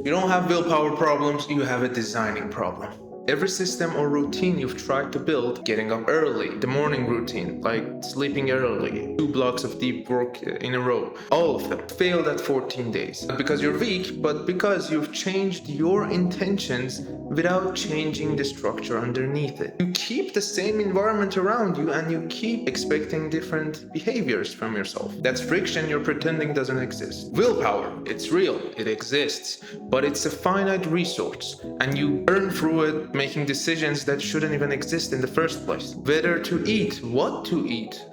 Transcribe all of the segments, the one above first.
You don't have willpower problems, you have a designing problem. Every system or routine you've tried to build, getting up early, the morning routine, like sleeping early, 2 blocks of deep work in a row, all of them failed at 14 days. Not because you're weak, but because you've changed your intentions without changing the structure underneath it. You keep the same environment around you and you keep expecting different behaviors from yourself. That's friction you're pretending doesn't exist. Willpower, it's real, it exists, but it's a finite resource and you burn through it making decisions that shouldn't even exist in the first place. Whether to eat, what to eat,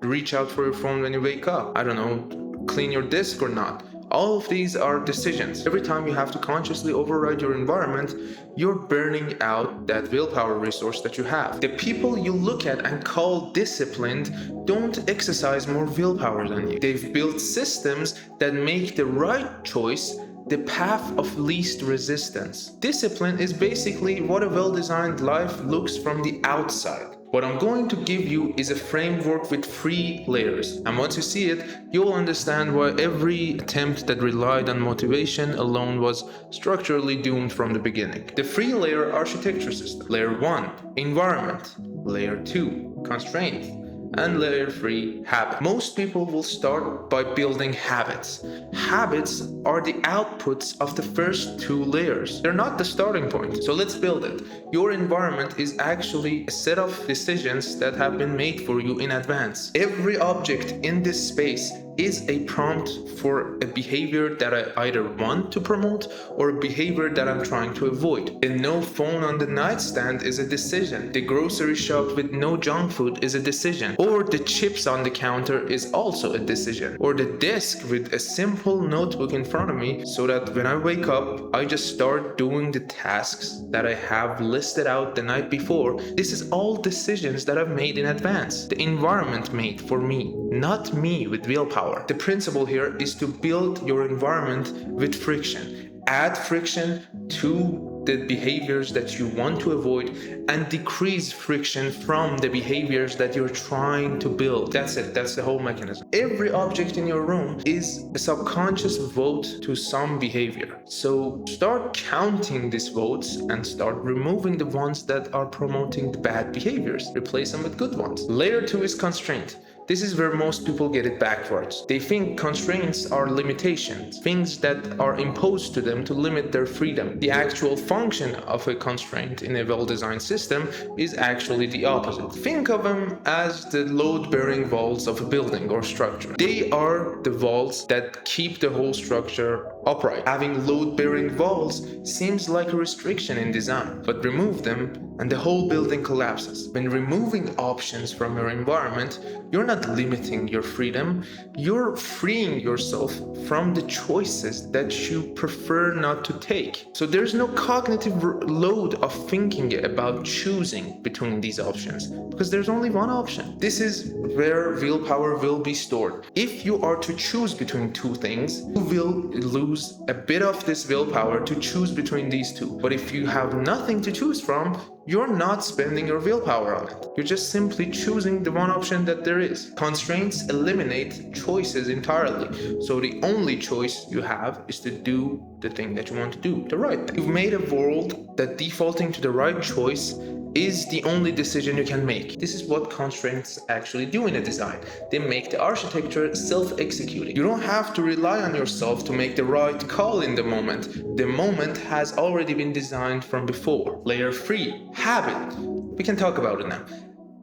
reach out for your phone when you wake up, I don't know, clean your desk or not. All of these are decisions. Every time you have to consciously override your environment, you're burning out that willpower resource that you have. The people you look at and call disciplined don't exercise more willpower than you. They've built systems that make the right choice the path of least resistance. Discipline is basically what a well-designed life looks from the outside. What I'm going to give you is a framework with 3 layers. And once you see it, you'll understand why every attempt that relied on motivation alone was structurally doomed from the beginning. The 3-layer architecture system. Layer 1, environment. Layer 2, constraint. And layer 3, habit. Most people will start by building habits. Habits are the outputs of the first 2 layers. They're not the starting point. So let's build it. Your environment is actually a set of decisions that have been made for you in advance. Every object in this space is a prompt for a behavior that I either want to promote or a behavior that I'm trying to avoid. The no phone on the nightstand is a decision. The grocery shop with no junk food is a decision. Or the chips on the counter is also a decision. Or the desk with a simple notebook in front of me so that when I wake up, I just start doing the tasks that I have listed out the night before. This is all decisions that I've made in advance. The environment made for me, not me with willpower. The principle here is to build your environment with friction. Add friction to the behaviors that you want to avoid and decrease friction from the behaviors that you're trying to build. That's it. That's the whole mechanism. Every object in your room is a subconscious vote to some behavior. So start counting these votes and start removing the ones that are promoting the bad behaviors. Replace them with good ones. Layer 2 is constraint. This is where most people get it backwards. They think constraints are limitations, things that are imposed to them to limit their freedom. The actual function of a constraint in a well-designed system is actually the opposite. Think of them as the load-bearing walls of a building or structure. They are the walls that keep the whole structure upright. Having load-bearing walls seems like a restriction in design, but remove them and the whole building collapses. When removing options from your environment, you're not limiting your freedom, you're freeing yourself from the choices that you prefer not to take. So there's no cognitive load of thinking about choosing between these options, because there's only one option. This is where willpower will be stored. If you are to choose between 2 things, you will lose a bit of this willpower to choose between these 2. But if you have nothing to choose from, you're not spending your willpower on it. You're just simply choosing the one option that there is. Constraints eliminate choices entirely. So the only choice you have is to do the thing that you want to do, the right thing. You've made a world that defaulting to the right choice is the only decision you can make. This is what constraints actually do in a design. They make the architecture self-executing. You don't have to rely on yourself to make the right call in the moment. The moment has already been designed from before. Layer 3, habit. We can talk about it now.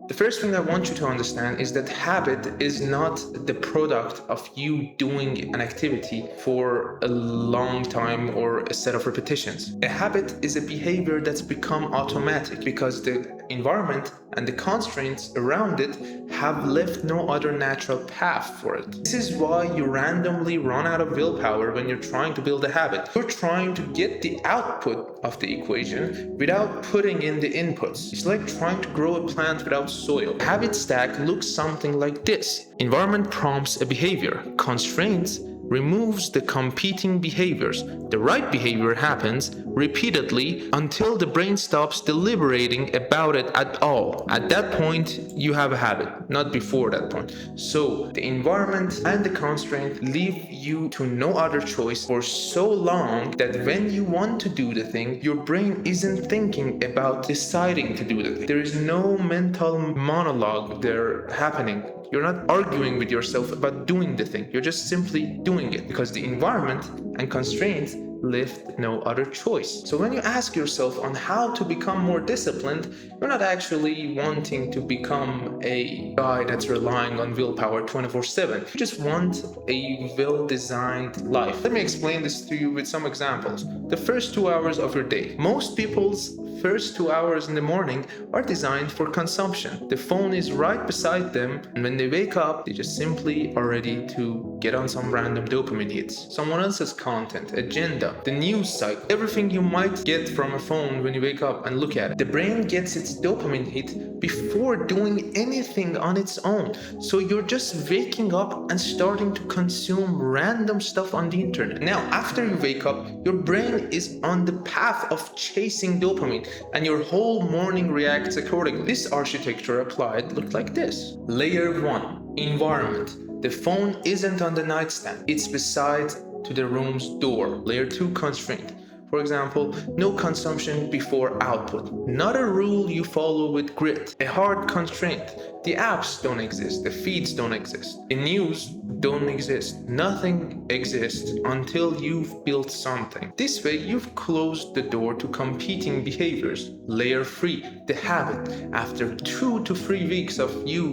The first thing I want you to understand is that habit is not the product of you doing an activity for a long time or a set of repetitions. A habit is a behavior that's become automatic because the environment and the constraints around it have left no other natural path for it. This is why you randomly run out of willpower when you're trying to build a habit. You're trying to get the output of the equation without putting in the inputs. It's like trying to grow a plant without soil. A habit stack looks something like this. Environment prompts a behavior. Constraints removes the competing behaviors. The right behavior happens repeatedly until the brain stops deliberating about it at all. At that point, you have a habit, not before that point. So the environment and the constraint leave you to no other choice for so long that when you want to do the thing, your brain isn't thinking about deciding to do the thing. There is no mental monologue there happening. You're not arguing with yourself about doing the thing. You're just simply doing it because the environment and constraints left no other choice. So when you ask yourself on how to become more disciplined, you're not actually wanting to become a guy that's relying on willpower 24/7. You just want a well-designed life. Let me explain this to you with some examples. The first 2 hours of your day. Most people's first 2 hours in the morning are designed for consumption. The phone is right beside them, and when they wake up, they just simply are ready to get on some random dopamine hits. Someone else's content, agenda, the news site, everything you might get from a phone when you wake up and look at it. The brain gets its dopamine hit before doing anything on its own. So you're just waking up and starting to consume random stuff on the internet. Now, after you wake up, your brain is on the path of chasing dopamine, and your whole morning reacts accordingly. This architecture applied looked like this. Layer 1, environment. The phone isn't on the nightstand, it's beside to the room's door. Layer 2, constraint. For example, no consumption before output. Not a rule you follow with grit. A hard constraint. The apps don't exist, the feeds don't exist, the news don't exist. Nothing exists until you've built something. This way, you've closed the door to competing behaviors. Layer 3, the habit. After 2 to 3 weeks of you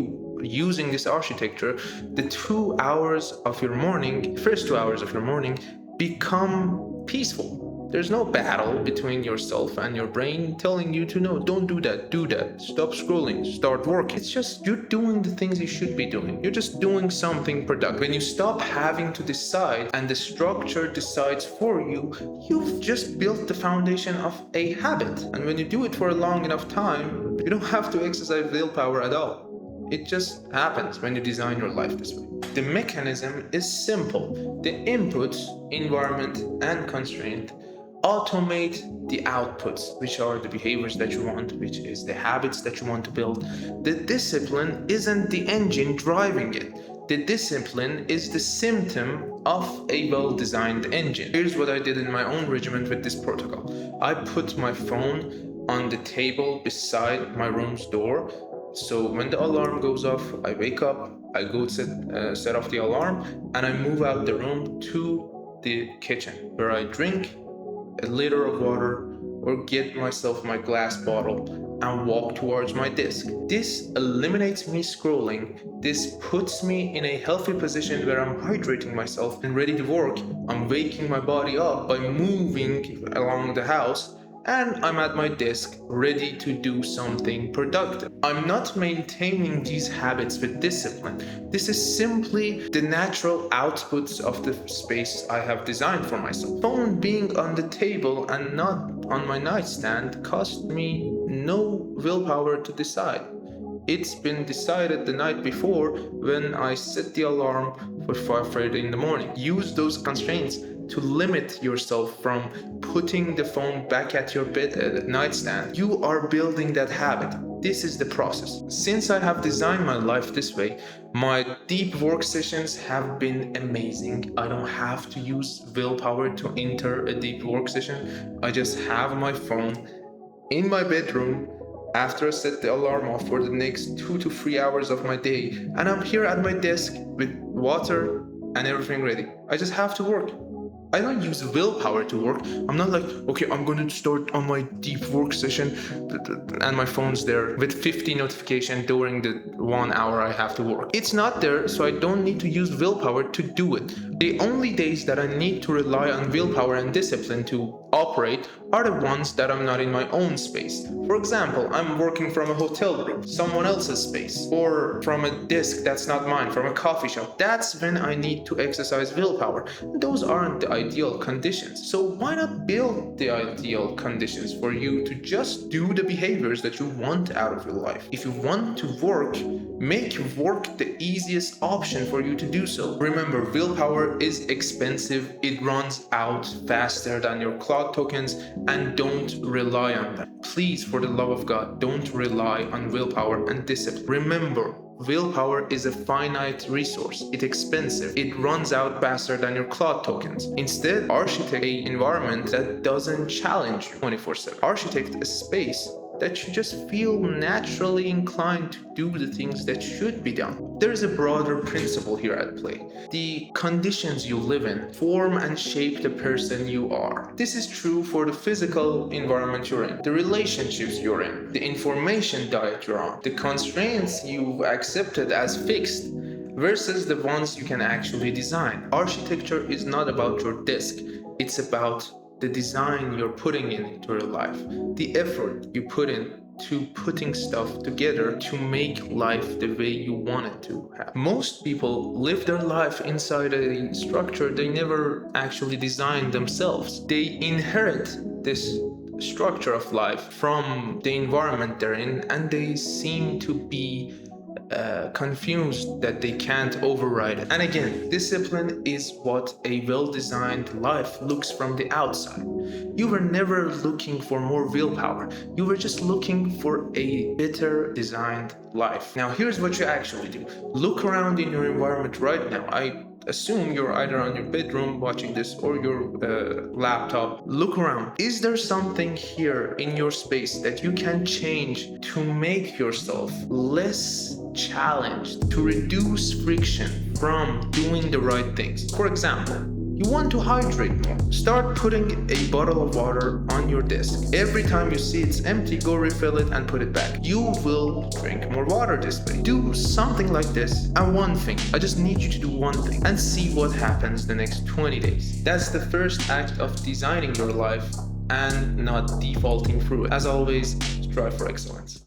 using this architecture, the 2 hours of your morning, first 2 hours of your morning, become peaceful. There's no battle between yourself and your brain telling you to no, don't do that, do that, stop scrolling, start working. It's just you're doing the things you should be doing. You're just doing something productive. When you stop having to decide and the structure decides for you, you've just built the foundation of a habit. And when you do it for a long enough time, you don't have to exercise willpower at all. It just happens when you design your life this way. The mechanism is simple. The inputs, environment, and constraint automate the outputs, which are the behaviors that you want, which is the habits that you want to build. The discipline isn't the engine driving it. The discipline is the symptom of a well-designed engine. Here's what I did in my own regiment with this protocol. I put my phone on the table beside my room's door. So when the alarm goes off, I wake up, I go set off the alarm, and I move out the room to the kitchen where I drink a liter of water or get myself my glass bottle and walk towards my desk. This eliminates me scrolling. This puts me in a healthy position where I'm hydrating myself and ready to work. I'm waking my body up by moving along the house, and I'm at my desk ready to do something productive. I'm not maintaining these habits with discipline. This is simply the natural outputs of the space I have designed for myself. Phone being on the table and not on my nightstand cost me no willpower to decide. It's been decided the night before when I set the alarm for 5:30 in the morning. Use those constraints to limit yourself from putting the phone back at your bed nightstand. You are building that habit. This is the process. Since I have designed my life this way, my deep work sessions have been amazing. I don't have to use willpower to enter a deep work session. I just have my phone in my bedroom after I set the alarm off for the next 2 to 3 hours of my day, and I'm here at my desk with water and everything ready. I just have to work. I don't use willpower to work. I'm not like, okay, I'm going to start on my deep work session and my phone's there with 50 notifications during the 1 hour I have to work. It's not there, so I don't need to use willpower to do it. The only days that I need to rely on willpower and discipline to operate are the ones that I'm not in my own space. For example, I'm working from a hotel room, someone else's space, or from a desk that's not mine, from a coffee shop. That's when I need to exercise willpower. Those aren't the ideal conditions. So why not build the ideal conditions for you to just do the behaviors that you want out of your life? If you want to work Make work the easiest option for you to do so. Remember, willpower is expensive, it runs out faster than your cloud tokens, and don't rely on them. Please, for the love of God, don't rely on willpower and discipline. Remember, willpower is a finite resource. It's expensive. It runs out faster than your cloud tokens. Instead, architect an environment that doesn't challenge you 24/7. Architect a space that you just feel naturally inclined to do the things that should be done. There is a broader principle here at play. The conditions you live in form and shape the person you are. This is true for the physical environment you're in, the relationships you're in, the information diet you're on, the constraints you've accepted as fixed versus the ones you can actually design. Architecture is not about your desk, it's about the design you're putting into your life, the effort you put in to putting stuff together to make life the way you want it to have. Most people live their life inside a structure they never actually designed themselves. They inherit this structure of life from the environment they're in, and they seem to be confused that they can't override it. And again, discipline is what a well-designed life looks from the outside. You were never looking for more willpower. You were just looking for a better designed life. Now, here's what you actually do. Look around in your environment right now. I assume you're either on your bedroom watching this or your laptop. Look around. Is there something here in your space that you can change to make yourself less challenged, to reduce friction from doing the right things? For example, you want to hydrate more. Start putting a bottle of water on your desk. Every time you see it's empty, go refill it and put it back. You will drink more water this way. Do something like this. And one thing, I just need you to do one thing and see what happens the next 20 days. That's the first act of designing your life and not defaulting through it. As always, strive for excellence.